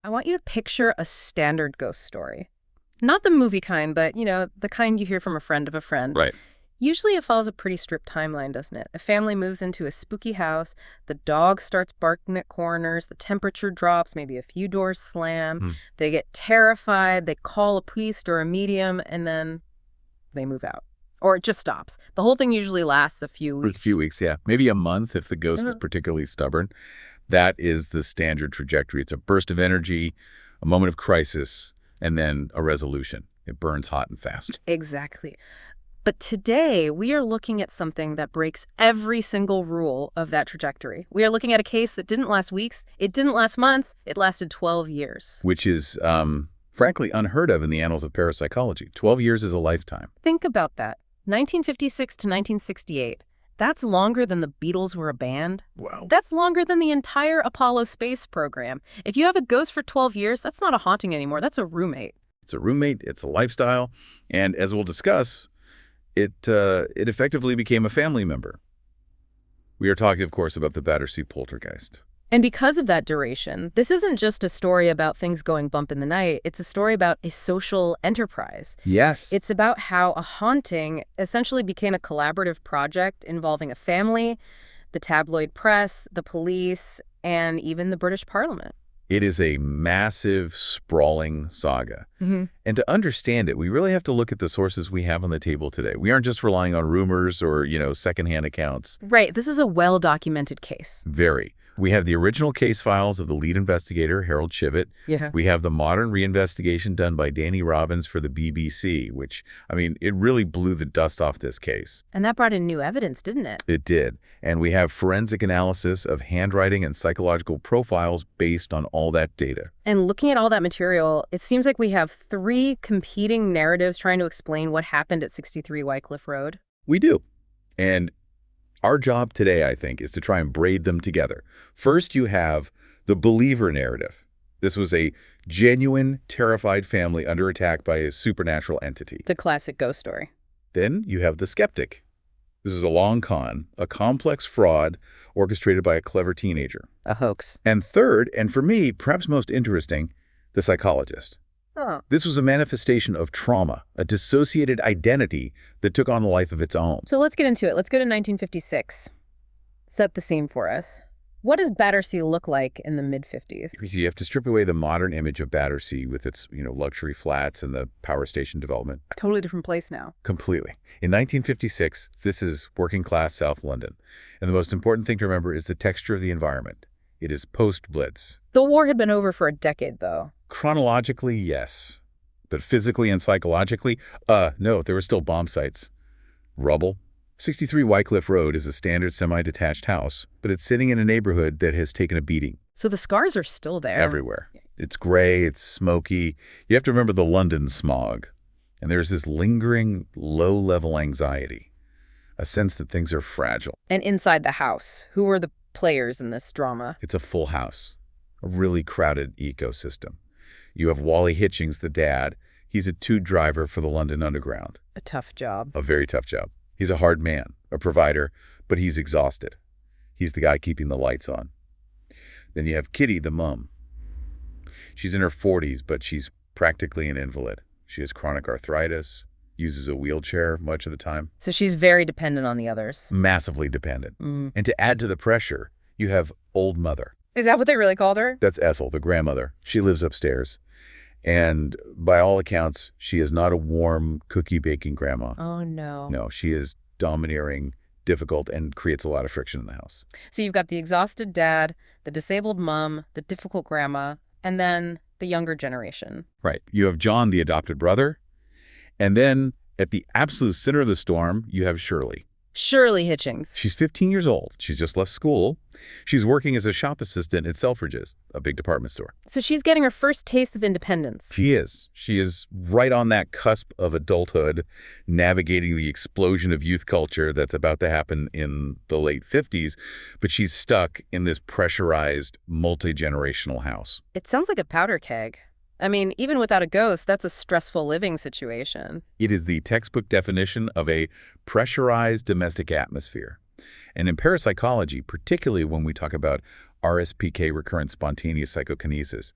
I want you to picture a standard ghost story. Not the movie kind, but, the kind you hear from a friend of a friend. Right. Usually it follows a pretty strict timeline, doesn't it? A family moves into a spooky house, the dog starts barking at corners, the temperature drops, maybe a few doors slam, they get terrified, they call a priest or a medium, and then they move out. Or it just stops. The whole thing usually lasts a few weeks. A few weeks, yeah. Maybe a month if the ghost is particularly stubborn. That is the standard trajectory. It's a burst of energy, a moment of crisis, and then a resolution. It burns hot and fast. Exactly. But today, we are looking at something that breaks every single rule of that trajectory. We are looking at a case that didn't last weeks, it didn't last months, it lasted 12 years. Which is, frankly, unheard of in the annals of parapsychology. 12 years is a lifetime. Think about that. 1956 to 1968. That's longer than the Beatles were a band. Wow. That's longer than the entire Apollo space program. If you have a ghost for 12 years, that's not a haunting anymore. That's a roommate. It's a roommate. It's a lifestyle. And as we'll discuss, it effectively became a family member. We are talking, of course, about the Battersea Poltergeist. And because of that duration, this isn't just a story about things going bump in the night. It's a story about a social enterprise. Yes. It's about how a haunting essentially became a collaborative project involving a family, the tabloid press, the police, and even the British Parliament. It is a massive, sprawling saga. And to understand it, we really have to look at the sources we have on the table today. We aren't just relying on rumors or, secondhand accounts. Right. This is a well-documented case. Very. We have the original case files of the lead investigator, Harold Chibbett. Yeah. We have the modern reinvestigation done by Danny Robbins for the BBC, which, it really blew the dust off this case. And that brought in new evidence, didn't it? It did. And we have forensic analysis of handwriting and psychological profiles based on all that data. And looking at all that material, it seems like we have three competing narratives trying to explain what happened at 63 Wycliffe Road. We do. And our job today, I think, is to try and braid them together. First, you have the believer narrative. This was a genuine, terrified family under attack by a supernatural entity. The classic ghost story. Then you have the skeptic. This is a long con, a complex fraud orchestrated by a clever teenager. A hoax. And third, and for me, perhaps most interesting, the psychologist. Oh. This was a manifestation of trauma, a dissociated identity that took on a life of its own. So let's get into it. Let's go to 1956. Set the scene for us. What does Battersea look like in the mid-50s? You have to strip away the modern image of Battersea with its, luxury flats and the power station development. Totally different place now. Completely. In 1956, this is working-class South London. And the most important thing to remember is the texture of the environment. It is post-Blitz. The war had been over for a decade, though. Chronologically, yes. But physically and psychologically, no, there were still bomb sites. Rubble. 63 Wycliffe Road is a standard semi-detached house, but it's sitting in a neighborhood that has taken a beating. So the scars are still there. Everywhere. It's gray, it's smoky. You have to remember the London smog. And there's this lingering, low-level anxiety, a sense that things are fragile. And inside the house, who are the players in this drama? It's a full house, a really crowded ecosystem. You have Wally Hitchings, the dad. He's a tube driver for the London Underground. A tough job. A very tough job. He's a hard man, a provider, but he's exhausted. He's the guy keeping the lights on. Then you have Kitty, the mom. She's in her 40s, but she's practically an invalid. She has chronic arthritis, uses a wheelchair much of the time. So she's very dependent on the others. Massively dependent. And to add to the pressure, you have old mother. Is that what they really called her? That's Ethel, the grandmother. She lives upstairs. And by all accounts, she is not a warm, cookie-baking grandma. Oh, no. No, she is domineering, difficult, and creates a lot of friction in the house. So you've got the exhausted dad, the disabled mom, the difficult grandma, and then the younger generation. Right. You have John, the adopted brother. And then at the absolute center of the storm, you have Shirley. Shirley Hitchings. She's 15 years old. She's just left school. She's working as a shop assistant at Selfridges, a big department store. So she's getting her first taste of independence. She is. She is right on that cusp of adulthood, navigating the explosion of youth culture that's about to happen in the late 50s, but she's stuck in this pressurized, multi-generational house. It sounds like a powder keg. I mean, even without a ghost, that's a stressful living situation. It is the textbook definition of a pressurized domestic atmosphere. And in parapsychology, particularly when we talk about RSPK, recurrent spontaneous psychokinesis,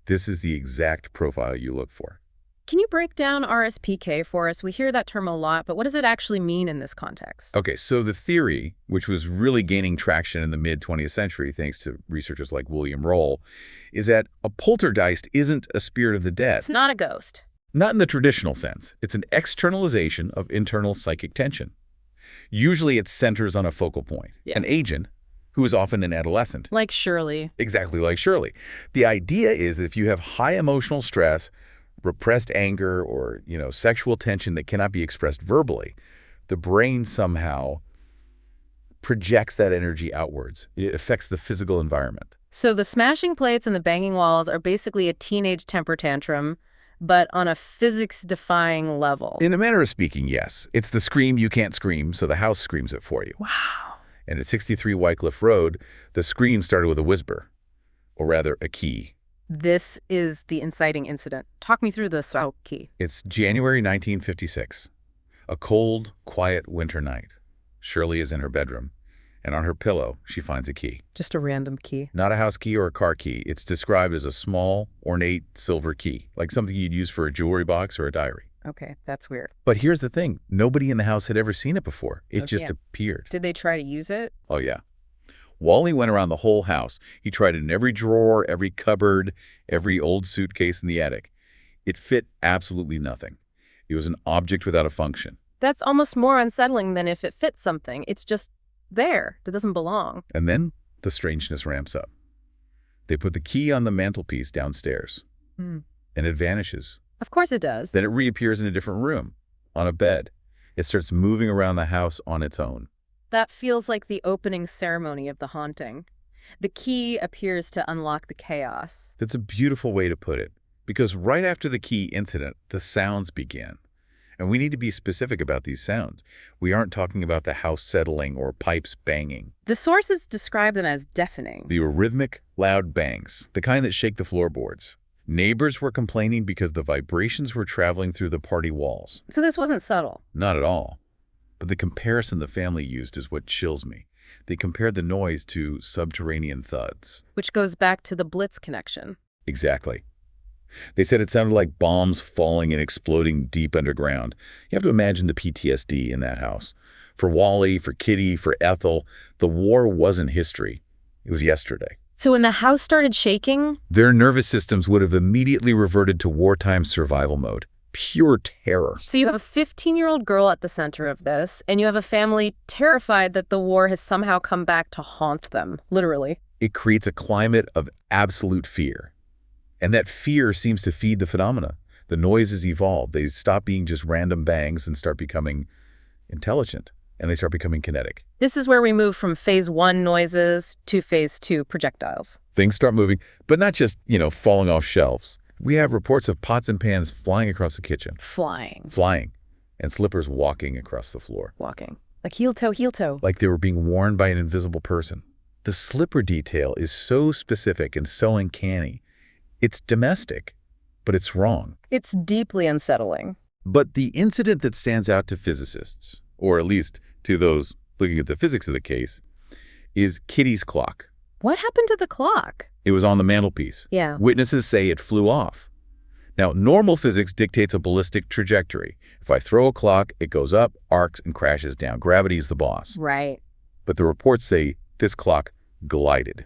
This is the exact profile you look for. Can you break down RSPK for us? We hear that term a lot, but what does it actually mean in this context? Okay, so the theory, which was really gaining traction in the mid-20th century thanks to researchers like William Roll, is that a poltergeist isn't a spirit of the dead. It's not a ghost. Not in the traditional sense. It's an externalization of internal psychic tension. Usually it centers on a focal point, an agent, who is often an adolescent. Like Shirley. Exactly like Shirley. The idea is that if you have high emotional stress, repressed anger, or, sexual tension that cannot be expressed verbally, the brain somehow projects that energy outwards. It affects the physical environment. So the smashing plates and the banging walls are basically a teenage temper tantrum, but on a physics-defying level. In a manner of speaking, yes. It's the scream you can't scream, so the house screams it for you. Wow. And at 63 Wycliffe Road, the scream started with a whisper, or rather a key. This is the inciting incident. Talk me through this key. It's January 1956. A cold, quiet winter night. Shirley is in her bedroom, and on her pillow, she finds a key. Just a random key. Not a house key or a car key. It's described as a small, ornate silver key, like something you'd use for a jewelry box or a diary. Okay, that's weird. But here's the thing. Nobody in the house had ever seen it before. It just appeared. Did they try to use it? Oh, yeah. Wally went around the whole house. He tried it in every drawer, every cupboard, every old suitcase in the attic. It fit absolutely nothing. It was an object without a function. That's almost more unsettling than if it fits something. It's just there. It doesn't belong. And then the strangeness ramps up. They put the key on the mantelpiece downstairs, and it vanishes. Of course it does. Then it reappears in a different room, on a bed. It starts moving around the house on its own. That feels like the opening ceremony of the haunting. The key appears to unlock the chaos. That's a beautiful way to put it, because right after the key incident, the sounds began. And we need to be specific about these sounds. We aren't talking about the house settling or pipes banging. The sources describe them as deafening. They were rhythmic, loud bangs, the kind that shake the floorboards. Neighbors were complaining because the vibrations were traveling through the party walls. So this wasn't subtle. Not at all. But the comparison the family used is what chills me. They compared the noise to subterranean thuds. Which goes back to the Blitz connection. Exactly. They said it sounded like bombs falling and exploding deep underground. You have to imagine the PTSD in that house. For Wally, for Kitty, for Ethel, the war wasn't history. It was yesterday. So when the house started shaking? Their nervous systems would have immediately reverted to wartime survival mode. Pure terror. So you have a 15-year-old girl at the center of this, and you have a family terrified that the war has somehow come back to haunt them, literally. It creates a climate of absolute fear. And that fear seems to feed the phenomena. The noises evolve. They stop being just random bangs and start becoming intelligent. And they start becoming kinetic. This is where we move from phase 1 noises to phase 2 projectiles. Things start moving, but not just, falling off shelves. We have reports of pots and pans flying across the kitchen. Flying. And slippers walking across the floor. Walking. Like heel toe. Like they were being worn by an invisible person. The slipper detail is so specific and so uncanny. It's domestic, but it's wrong. It's deeply unsettling. But the incident that stands out to physicists, or at least to those looking at the physics of the case, is Kitty's clock. What happened to the clock? It was on the mantelpiece. Yeah. Witnesses say it flew off. Now, normal physics dictates a ballistic trajectory. If I throw a clock, it goes up, arcs, and crashes down. Gravity is the boss. Right. But the reports say this clock glided.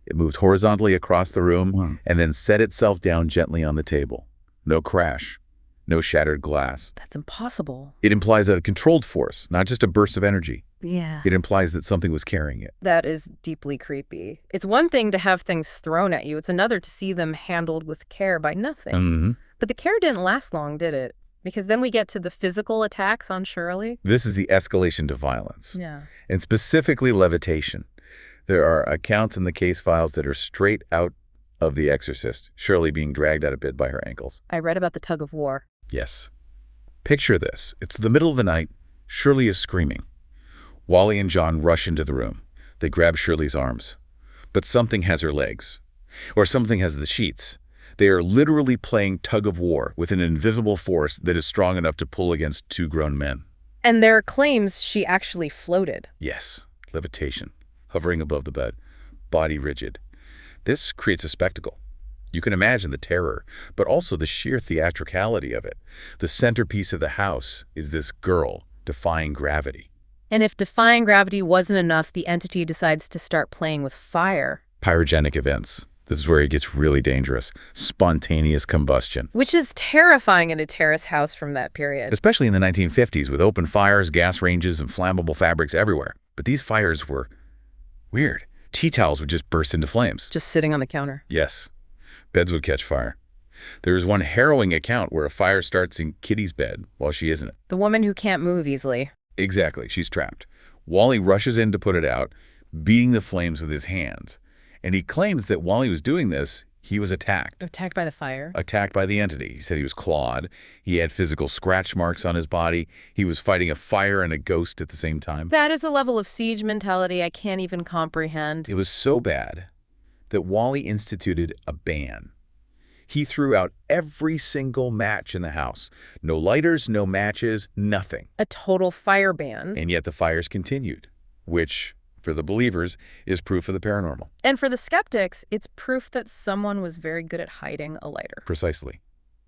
It moved horizontally across the room and then set itself down gently on the table. No crash. No shattered glass. That's impossible. It implies a controlled force, not just a burst of energy. Yeah. It implies that something was carrying it. That is deeply creepy. It's one thing to have things thrown at you. It's another to see them handled with care by nothing. But the care didn't last long, did it? Because then we get to the physical attacks on Shirley. This is the escalation to violence. Yeah. And specifically levitation. There are accounts in the case files that are straight out of The Exorcist, Shirley being dragged out of bed by her ankles. I read about the tug of war. Yes. Picture this. It's the middle of the night. Shirley is screaming. Wally and John rush into the room. They grab Shirley's arms. But something has her legs. Or something has the sheets. They are literally playing tug of war with an invisible force that is strong enough to pull against two grown men. And there are claims she actually floated. Yes. Levitation. Hovering above the bed. Body rigid. This creates a spectacle. You can imagine the terror, but also the sheer theatricality of it. The centerpiece of the house is this girl defying gravity. And if defying gravity wasn't enough, the entity decides to start playing with fire. Pyrogenic events. This is where it gets really dangerous. Spontaneous combustion. Which is terrifying in a terrace house from that period. Especially in the 1950s with open fires, gas ranges, and flammable fabrics everywhere. But these fires were weird. Tea towels would just burst into flames. Just sitting on the counter. Yes. Beds would catch fire. There is one harrowing account where a fire starts in Kitty's bed while she isn't. The woman who can't move easily. Exactly. She's trapped. Wally rushes in to put it out, beating the flames with his hands. And he claims that while he was doing this, he was attacked. Attacked by the fire? Attacked by the entity. He said he was clawed. He had physical scratch marks on his body. He was fighting a fire and a ghost at the same time. That is a level of siege mentality I can't even comprehend. It was so bad that Wally instituted a ban. He threw out every single match in the house. No lighters, no matches, nothing. A total fire ban. And yet the fires continued, which, for the believers, is proof of the paranormal. And for the skeptics, it's proof that someone was very good at hiding a lighter. Precisely.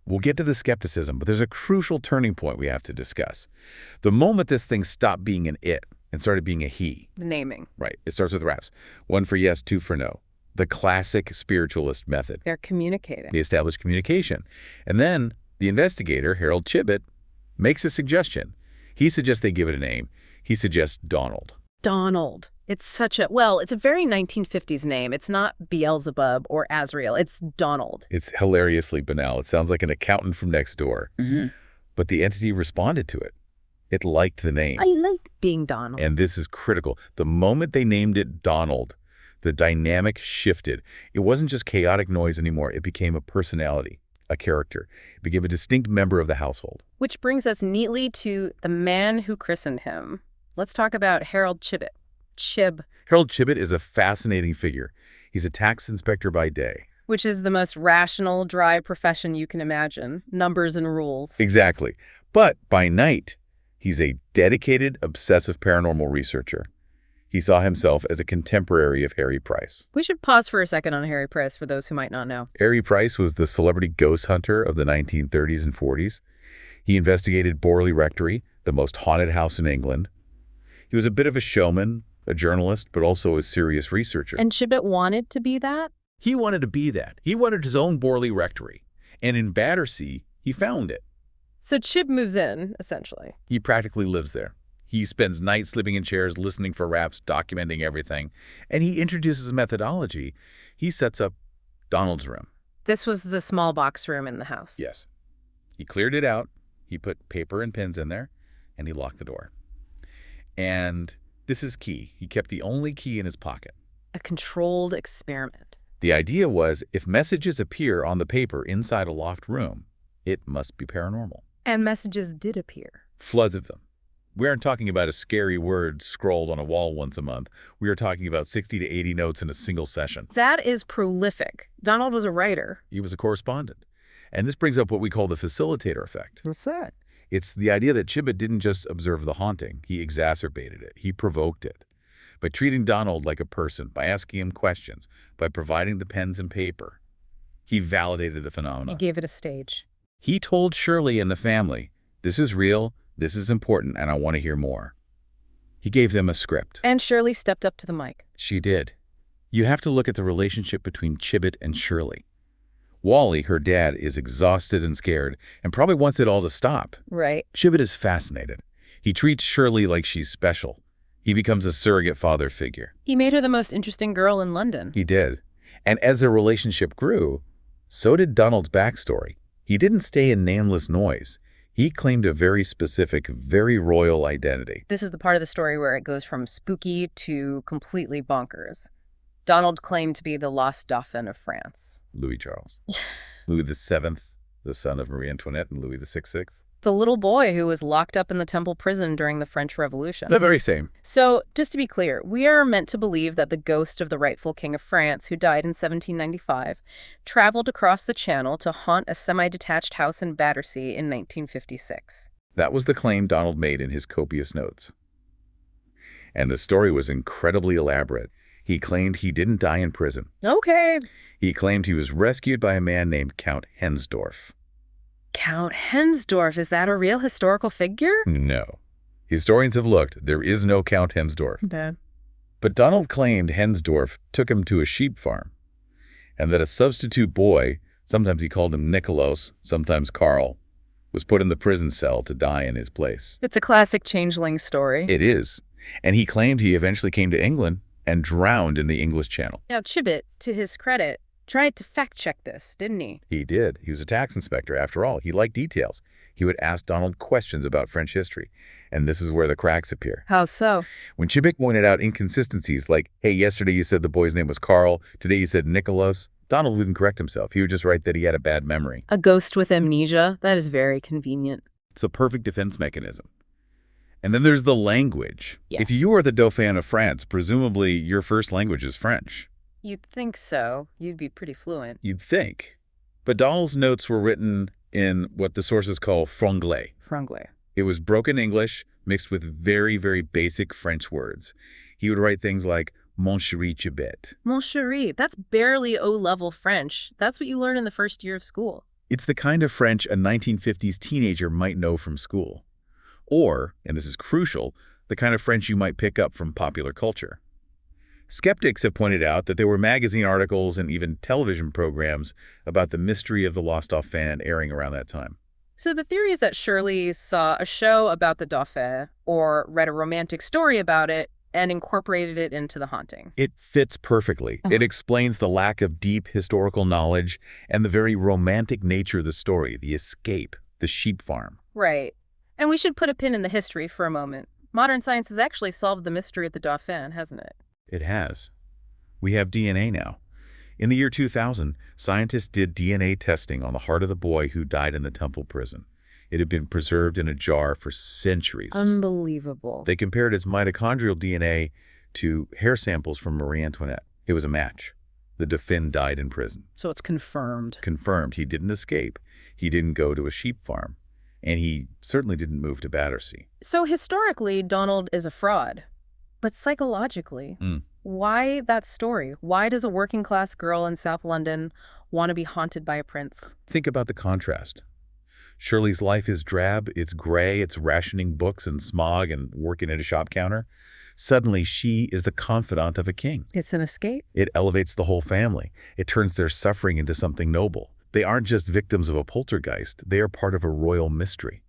We'll get to the skepticism, but there's a crucial turning point we have to discuss. The moment this thing stopped being an it and started being a he. The naming. Right. It starts with raps. 1 for yes, 2 for no. The classic spiritualist method. They're communicating. They establish communication. And then the investigator, Harold Chibbett, makes a suggestion. He suggests they give it a name. He suggests Donald. Donald. It's such a, well, it's a very 1950s name. It's not Beelzebub or Azrael. It's Donald. It's hilariously banal. It sounds like an accountant from next door. Mm-hmm. But the entity responded to it. It liked the name. I like being Donald. And this is critical. The moment they named it Donald, the dynamic shifted. It wasn't just chaotic noise anymore. It became a personality, a character. It became a distinct member of the household. Which brings us neatly to the man who christened him. Let's talk about Harold Chibbett. Harold Chibbett is a fascinating figure. He's a tax inspector by day. Which is the most rational, dry profession you can imagine. Numbers and rules. Exactly. But by night, he's a dedicated, obsessive paranormal researcher. He saw himself as a contemporary of Harry Price. We should pause for a second on Harry Price for those who might not know. Harry Price was the celebrity ghost hunter of the 1930s and 40s. He investigated Borley Rectory, the most haunted house in England. He was a bit of a showman, a journalist, but also a serious researcher. And Chibbett wanted to be that? He wanted to be that. He wanted his own Borley Rectory. And in Battersea, he found it. So Chib moves in, essentially. He practically lives there. He spends nights sleeping in chairs, listening for raps, documenting everything. And he introduces a methodology. He sets up Donald's room. This was the small box room in the house. Yes. He cleared it out. He put paper and pens in there, and he locked the door. And this is key. He kept the only key in his pocket. A controlled experiment. The idea was if messages appear on the paper inside a locked room, it must be paranormal. And messages did appear. Floods of them. We aren't talking about a scary word scrawled on a wall once a month. We are talking about 60 to 80 notes in a single session. That is prolific. Donald was a writer. He was a correspondent. And this brings up what we call the facilitator effect. What's that? It's the idea that Chibbett didn't just observe the haunting. He exacerbated it. He provoked it. By treating Donald like a person, by asking him questions, by providing the pens and paper, he validated the phenomenon. He gave it a stage. He told Shirley and the family, this is real, this is important, and I want to hear more. He gave them a script. And Shirley stepped up to the mic. She did. You have to look at the relationship between Chibbett and Shirley. Wally, her dad, is exhausted and scared and probably wants it all to stop. Right. Chibbett is fascinated. He treats Shirley like she's special. He becomes a surrogate father figure. He made her the most interesting girl in London. He did. And as their relationship grew, so did Donald's backstory. He didn't stay in nameless noise. He claimed a very specific, very royal identity. This is the part of the story where it goes from spooky to completely bonkers. Donald claimed to be the lost Dauphin of France. Louis Charles. Louis VII, the son of Marie Antoinette and Louis XVI. The little boy who was locked up in the Temple prison during the French Revolution. The very same. So, just to be clear, we are meant to believe that the ghost of the rightful king of France, who died in 1795, traveled across the Channel to haunt a semi-detached house in Battersea in 1956. That was the claim Donald made in his copious notes. And the story was incredibly elaborate. He claimed he didn't die in prison. Okay. He claimed he was rescued by a man named Count Hensdorf. Count Hensdorf, is that a real historical figure? No. Historians have looked. There is no Count Hensdorf. Bad. But Donald claimed Hensdorf took him to a sheep farm, and that a substitute boy, sometimes he called him Nicholas, sometimes Carl, was put in the prison cell to die in his place. It's a classic changeling story. It is. And he claimed he eventually came to England and drowned in the English Channel. Now, Chibbett, to his credit, tried to fact-check this, didn't he? He did. He was a tax inspector, after all. He liked details. He would ask Donald questions about French history. And this is where the cracks appear. How so? When Chibbett pointed out inconsistencies like, hey, yesterday you said the boy's name was Carl, today you said Nicholas, Donald wouldn't correct himself. He would just write that he had a bad memory. A ghost with amnesia? That is very convenient. It's a perfect defense mechanism. And then there's the language. Yeah. If you are the Dauphin of France, presumably your first language is French. You'd think so. You'd be pretty fluent. You'd think. But Donald's notes were written in what the sources call franglais. Franglais. It was broken English mixed with very, very basic French words. He would write things like, Mon chéri Chibbett. Mon chéri, that's barely O-level French. That's what you learn in the first year of school. It's the kind of French a 1950s teenager might know from school. Or, and this is crucial, the kind of French you might pick up from popular culture. Skeptics have pointed out that there were magazine articles and even television programs about the mystery of the lost Dauphin airing around that time. So the theory is that Shirley saw a show about the Dauphin or read a romantic story about it and incorporated it into the haunting. It fits perfectly. It explains the lack of deep historical knowledge and the very romantic nature of the story, the escape, the sheep farm. Right. And we should put a pin in the history for a moment. Modern science has actually solved the mystery of the Dauphin, hasn't it? It has. We have DNA now. In the year 2000, scientists did DNA testing on the heart of the boy who died in the Temple prison. It had been preserved in a jar for centuries. Unbelievable. They compared his mitochondrial DNA to hair samples from Marie Antoinette. It was a match. The Dauphin died in prison. So it's confirmed. Confirmed. He didn't escape. He didn't go to a sheep farm. And he certainly didn't move to Battersea. So historically, Donald is a fraud. But psychologically, why that story? Why does a working-class girl in South London want to be haunted by a prince? Think about the contrast. Shirley's life is drab, it's gray, it's rationing books and smog and working at a shop counter. Suddenly, she is the confidant of a king. It's an escape. It elevates the whole family. It turns their suffering into something noble. They aren't just victims of a poltergeist. They are part of a royal mystery.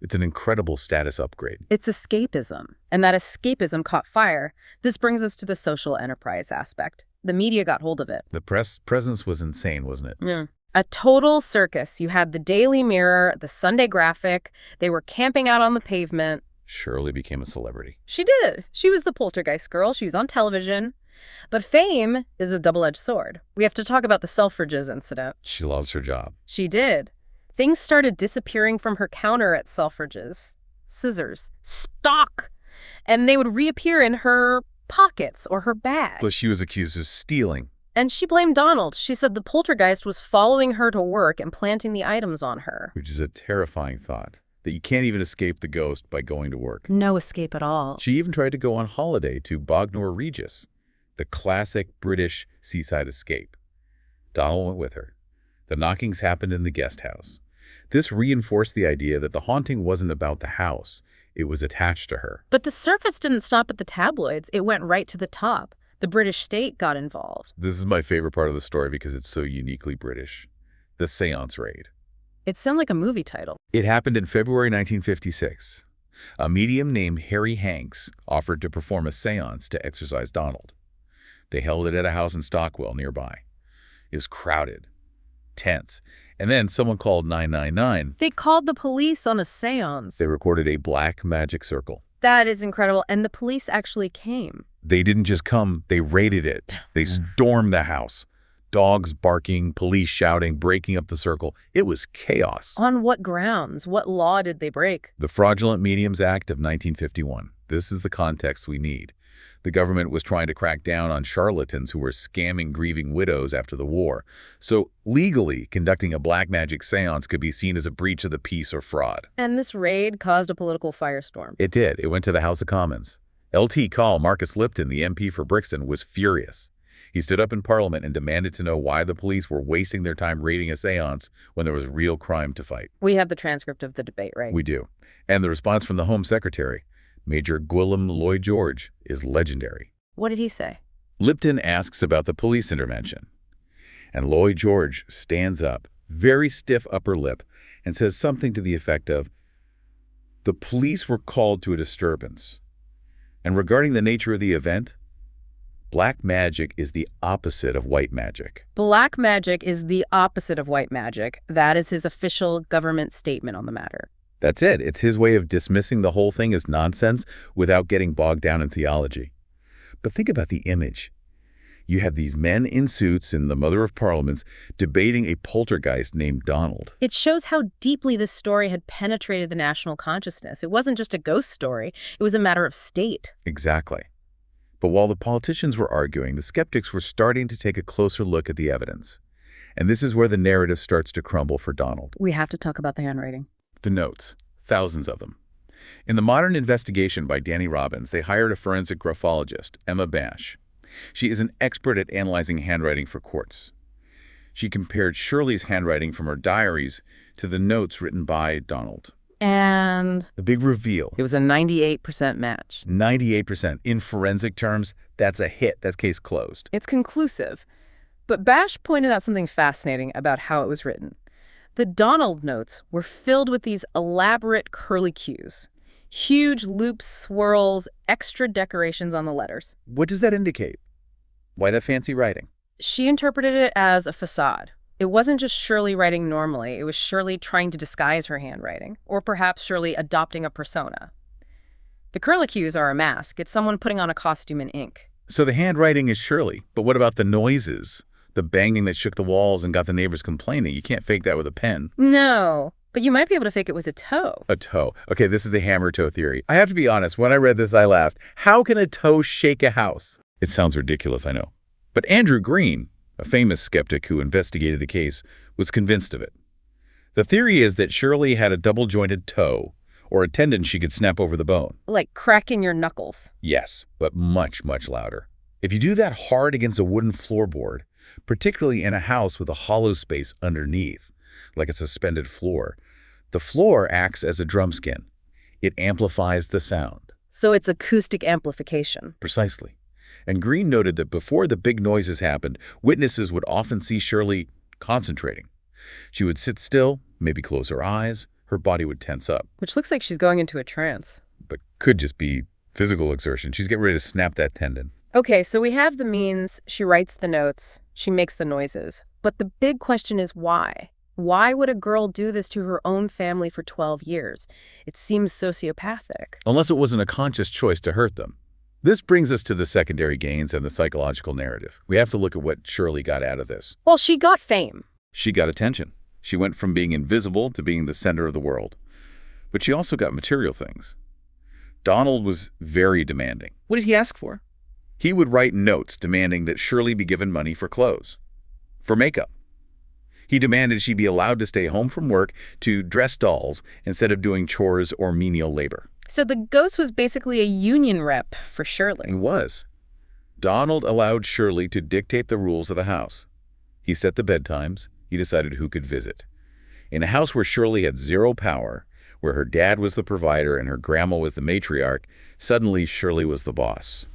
It's an incredible status upgrade. It's escapism. And that escapism caught fire. This brings us to the social enterprise aspect. The media got hold of it. The press presence was insane, wasn't it? Yeah. A total circus. You had the Daily Mirror, the Sunday Graphic. They were camping out on the pavement. Shirley became a celebrity. She did. She was the poltergeist girl. She was on television. But fame is a double-edged sword. We have to talk about the Selfridges incident. She loves her job. She did. Things started disappearing from her counter at Selfridges. Scissors. Stock! And they would reappear in her pockets or her bag. So she was accused of stealing. And she blamed Donald. She said the poltergeist was following her to work and planting the items on her. Which is a terrifying thought, that you can't even escape the ghost by going to work. No escape at all. She even tried to go on holiday to Bognor Regis, the classic British seaside escape. Donald went with her. The knockings happened in the guest house. This reinforced the idea that the haunting wasn't about the house. It was attached to her. But the circus didn't stop at the tabloids. It went right to the top. The British state got involved. This is my favorite part of the story because it's so uniquely British. The Séance raid. It sounds like a movie title. It happened in February 1956. A medium named Harry Hanks offered to perform a séance to exorcise Donald. They held it at a house in Stockwell nearby. It was crowded, tense, and then someone called 999. They called the police on a séance. They recorded a black magic circle. That is incredible. And the police actually came. They didn't just come, they raided it. They stormed the house. Dogs barking, police shouting, breaking up the circle. It was chaos. On what grounds? What law did they break? The Fraudulent Mediums Act of 1951. This is the context we need. The government was trying to crack down on charlatans who were scamming grieving widows after the war. So legally, conducting a black magic séance could be seen as a breach of the peace or fraud. And this raid caused a political firestorm. It did. It went to the House of Commons. LT Call Marcus Lipton, the MP for Brixton, was furious. He stood up in Parliament and demanded to know why the police were wasting their time raiding a séance when there was real crime to fight. We have the transcript of the debate, right? We do. And the response from the Home Secretary, Major Gwilym Lloyd George, is legendary. What did he say? Lipton asks about the police intervention. And Lloyd George stands up, very stiff upper lip, and says something to the effect of, "The police were called to a disturbance. And regarding the nature of the event, black magic is the opposite of white magic." Black magic is the opposite of white magic. That is his official government statement on the matter. That's it. It's his way of dismissing the whole thing as nonsense without getting bogged down in theology. But think about the image. You have these men in suits in the Mother of Parliaments debating a poltergeist named Donald. It shows how deeply this story had penetrated the national consciousness. It wasn't just a ghost story. It was a matter of state. Exactly. But while the politicians were arguing, the skeptics were starting to take a closer look at the evidence. And this is where the narrative starts to crumble for Donald. We have to talk about the handwriting. The notes, thousands of them. In the modern investigation by Danny Robbins, they hired a forensic graphologist, Emma Bash. She is an expert at analyzing handwriting for courts. She compared Shirley's handwriting from her diaries to the notes written by Donald. And the big reveal. It was a 98% match. 98%. In forensic terms, that's a hit. That's case closed. It's conclusive. But Bash pointed out something fascinating about how it was written. The Donald notes were filled with these elaborate curlicues. Huge loops, swirls, extra decorations on the letters. What does that indicate? Why that fancy writing? She interpreted it as a facade. It wasn't just Shirley writing normally. It was Shirley trying to disguise her handwriting, or perhaps Shirley adopting a persona. The curlicues are a mask. It's someone putting on a costume in ink. So the handwriting is Shirley, but what about the noises? The banging that shook the walls and got the neighbors complaining. You can't fake that with a pen. No, but you might be able to fake it with a toe. A toe. Okay, this is the hammer toe theory. I have to be honest, when I read this, I laughed. How can a toe shake a house? It sounds ridiculous, I know. But Andrew Green, a famous skeptic who investigated the case, was convinced of it. The theory is that Shirley had a double-jointed toe, or a tendon she could snap over the bone. Like cracking your knuckles. Yes, but much, much louder. If you do that hard against a wooden floorboard, particularly in a house with a hollow space underneath, like a suspended floor, the floor acts as a drum skin. It amplifies the sound. So it's acoustic amplification. Precisely. And Green noted that before the big noises happened, witnesses would often see Shirley concentrating. She would sit still, maybe close her eyes, her body would tense up. Which looks like she's going into a trance. But could just be physical exertion. She's getting ready to snap that tendon. Okay, so we have the means, she writes the notes, she makes the noises. But the big question is why? Why would a girl do this to her own family for 12 years? It seems sociopathic. Unless it wasn't a conscious choice to hurt them. This brings us to the secondary gains and the psychological narrative. We have to look at what Shirley got out of this. Well, she got fame. She got attention. She went from being invisible to being the center of the world. But she also got material things. Donald was very demanding. What did he ask for? He would write notes demanding that Shirley be given money for clothes, for makeup. He demanded she be allowed to stay home from work to dress dolls instead of doing chores or menial labor. So the ghost was basically a union rep for Shirley. He was. Donald allowed Shirley to dictate the rules of the house. He set the bedtimes. He decided who could visit. In a house where Shirley had zero power, where her dad was the provider and her grandma was the matriarch, suddenly Shirley was the boss.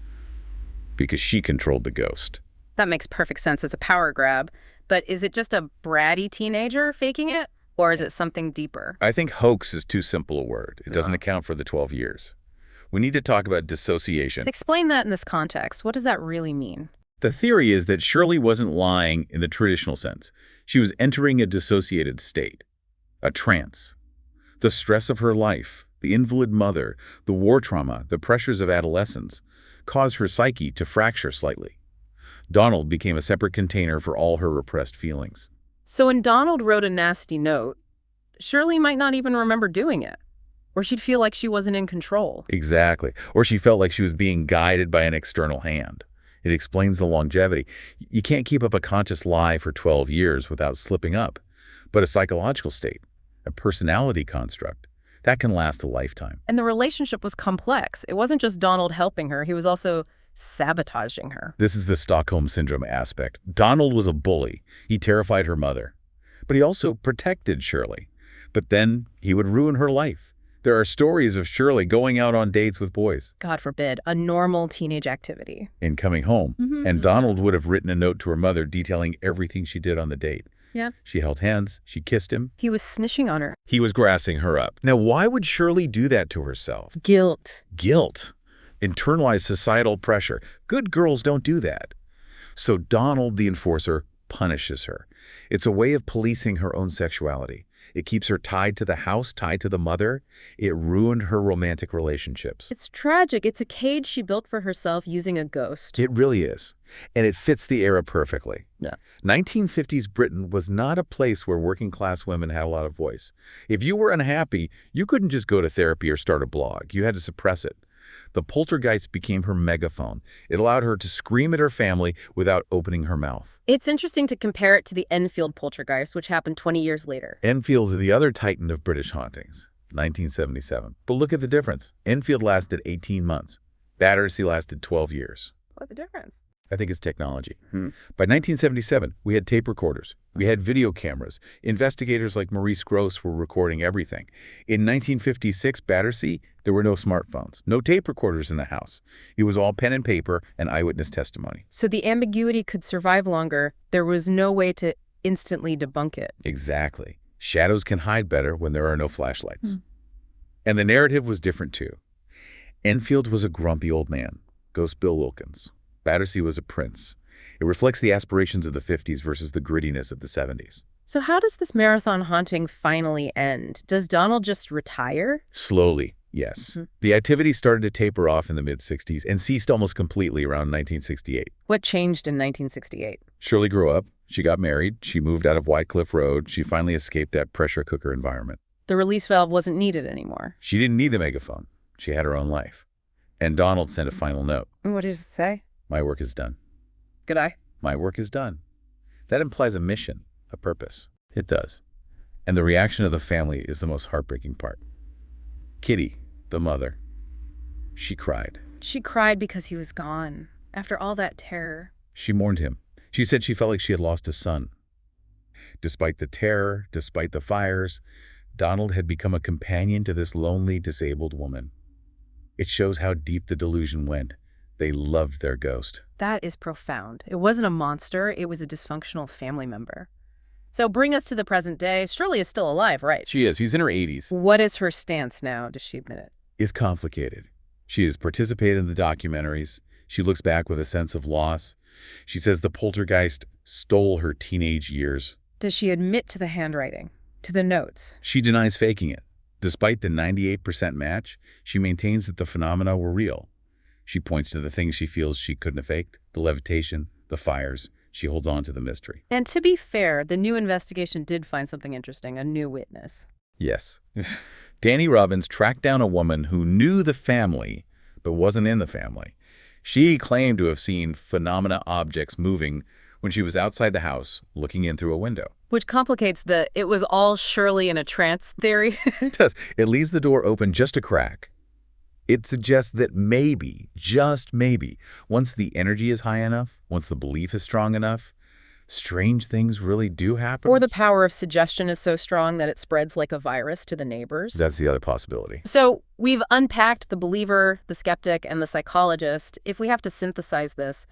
Because she controlled the ghost. That makes perfect sense. It's a power grab. But is it just a bratty teenager faking it? Or is it something deeper? I think hoax is too simple a word. It doesn't account for the 12 years. We need to talk about dissociation. Let's explain that in this context. What does that really mean? The theory is that Shirley wasn't lying in the traditional sense. She was entering a dissociated state, a trance. The stress of her life, the invalid mother, the war trauma, the pressures of adolescence caused her psyche to fracture slightly. Donald became a separate container for all her repressed feelings. So when Donald wrote a nasty note, Shirley might not even remember doing it. Or she'd feel like she wasn't in control. Exactly. Or she felt like she was being guided by an external hand. It explains the longevity. You can't keep up a conscious lie for 12 years without slipping up. But a psychological state, a personality construct, That can last a lifetime. And the relationship was complex. It wasn't just Donald helping her. He was also sabotaging her. This is the Stockholm Syndrome aspect. Donald was a bully. He terrified her mother. But he also protected Shirley. But then he would ruin her life. There are stories of Shirley going out on dates with boys. God forbid, a normal teenage activity. And coming home. And Donald would have written a note to her mother detailing everything she did on the date. Yeah. She held hands. She kissed him. He was snitching on her. He was grassing her up. Now, why would Shirley do that to herself? Guilt. Guilt. Internalized societal pressure. Good girls don't do that. So Donald, the enforcer, punishes her. It's a way of policing her own sexuality. It keeps her tied to the house, tied to the mother. It ruined her romantic relationships. It's tragic. It's a cage she built for herself using a ghost. It really is. And it fits the era perfectly. Yeah. 1950s Britain was not a place where working-class women had a lot of voice. If you were unhappy, you couldn't just go to therapy or start a blog. You had to suppress it. The poltergeist became her megaphone. It allowed her to scream at her family without opening her mouth. It's interesting to compare it to the Enfield poltergeist, which happened 20 years later. Enfield is the other titan of British hauntings, 1977. But look at the difference. Enfield lasted 18 months. Battersea lasted 12 years. What's the difference? I think it's technology. By 1977, we had tape recorders. We had video cameras. Investigators like Maurice Grosse were recording everything. In 1956, Battersea, there were no smartphones, no tape recorders in the house. It was all pen and paper and eyewitness testimony. So the ambiguity could survive longer. There was no way to instantly debunk it. Exactly. Shadows can hide better when there are no flashlights. And the narrative was different too. Enfield was a grumpy old man, Ghost Bill Wilkins. Battersea was a prince. It reflects the aspirations of the 50s versus the grittiness of the 70s. So how does this marathon haunting finally end? Does Donald just retire? Slowly, yes. The activity started to taper off in the mid-60s and ceased almost completely around 1968. What changed in 1968? Shirley grew up. She got married. She moved out of Wycliffe Road. She finally escaped that pressure cooker environment. The release valve wasn't needed anymore. She didn't need the megaphone. She had her own life. And Donald sent a final note. What does it say? My work is done. Good eye. My work is done. That implies a mission, a purpose. It does. And the reaction of the family is the most heartbreaking part. Kitty, the mother, she cried. She cried because he was gone. After all that terror. She mourned him. She said she felt like she had lost a son. Despite the terror, despite the fires, Donald had become a companion to this lonely, disabled woman. It shows how deep the delusion went. They loved their ghost. That is profound. It wasn't a monster. It was a dysfunctional family member. So bring us to the present day. Shirley is still alive, right? She is. She's in her 80s. What is her stance now? Does she admit it? It's complicated. She has participated in the documentaries. She looks back with a sense of loss. She says the poltergeist stole her teenage years. Does she admit to the handwriting, to the notes? She denies faking it. Despite the 98% match, she maintains that the phenomena were real. She points to the things she feels she couldn't have faked, the levitation, the fires. She holds on to the mystery. And to be fair, the new investigation did find something interesting, a new witness. Yes. Danny Robbins tracked down a woman who knew the family, but wasn't in the family. She claimed to have seen phenomena objects moving when she was outside the house, looking in through a window. Which complicates the "it was all Shirley in a trance" theory. It does. It leaves the door open just a crack. It suggests that maybe, just maybe, once the energy is high enough, once the belief is strong enough, strange things really do happen. Or the power of suggestion is so strong that it spreads like a virus to the neighbors. That's the other possibility. So we've unpacked the believer, the skeptic, and the psychologist. If we have to synthesize this,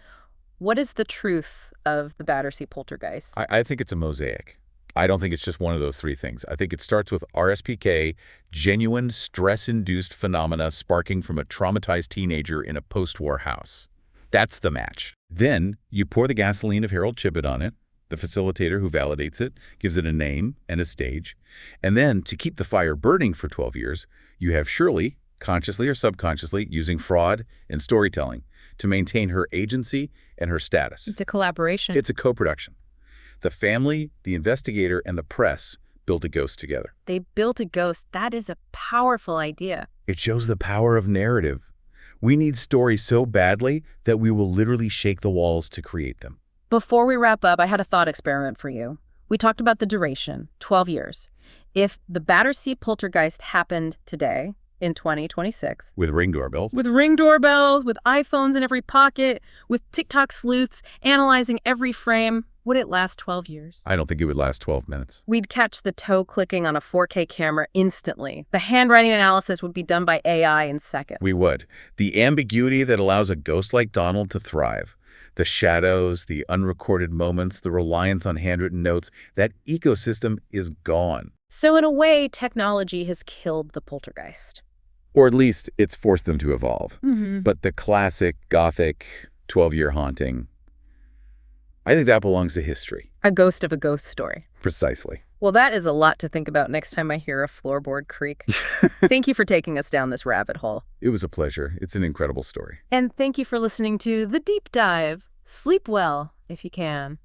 what is the truth of the Battersea Poltergeist? I think it's a mosaic. I don't think it's just one of those three things. I think it starts with RSPK, genuine stress-induced phenomena sparking from a traumatized teenager in a post-war house. That's the match. Then you pour the gasoline of Harold Chibbett on it, the facilitator who validates it, gives it a name and a stage. And then to keep the fire burning for 12 years, you have Shirley, consciously or subconsciously, using fraud and storytelling to maintain her agency and her status. It's a collaboration. It's a co-production. The family, the investigator, and the press built a ghost together. They built a ghost. That is a powerful idea. It shows the power of narrative. We need stories so badly that we will literally shake the walls to create them. Before we wrap up, I had a thought experiment for you. We talked about the duration, 12 years. If the Battersea Poltergeist happened today, in 2026. With Ring doorbells? With Ring doorbells, with iPhones in every pocket, with TikTok sleuths analyzing every frame, would it last 12 years? I don't think it would last 12 minutes. We'd catch the toe clicking on a 4K camera instantly. The handwriting analysis would be done by AI in seconds. We would. The ambiguity that allows a ghost like Donald to thrive. The shadows, the unrecorded moments, the reliance on handwritten notes, that ecosystem is gone. So in a way, technology has killed the poltergeist. Or at least it's forced them to evolve. Mm-hmm. But the classic, gothic, 12-year haunting, I think that belongs to history. A ghost of a ghost story. Precisely. Well, that is a lot to think about next time I hear a floorboard creak. Thank you for taking us down this rabbit hole. It was a pleasure. It's an incredible story. And thank you for listening to The Deep Dive. Sleep well, if you can.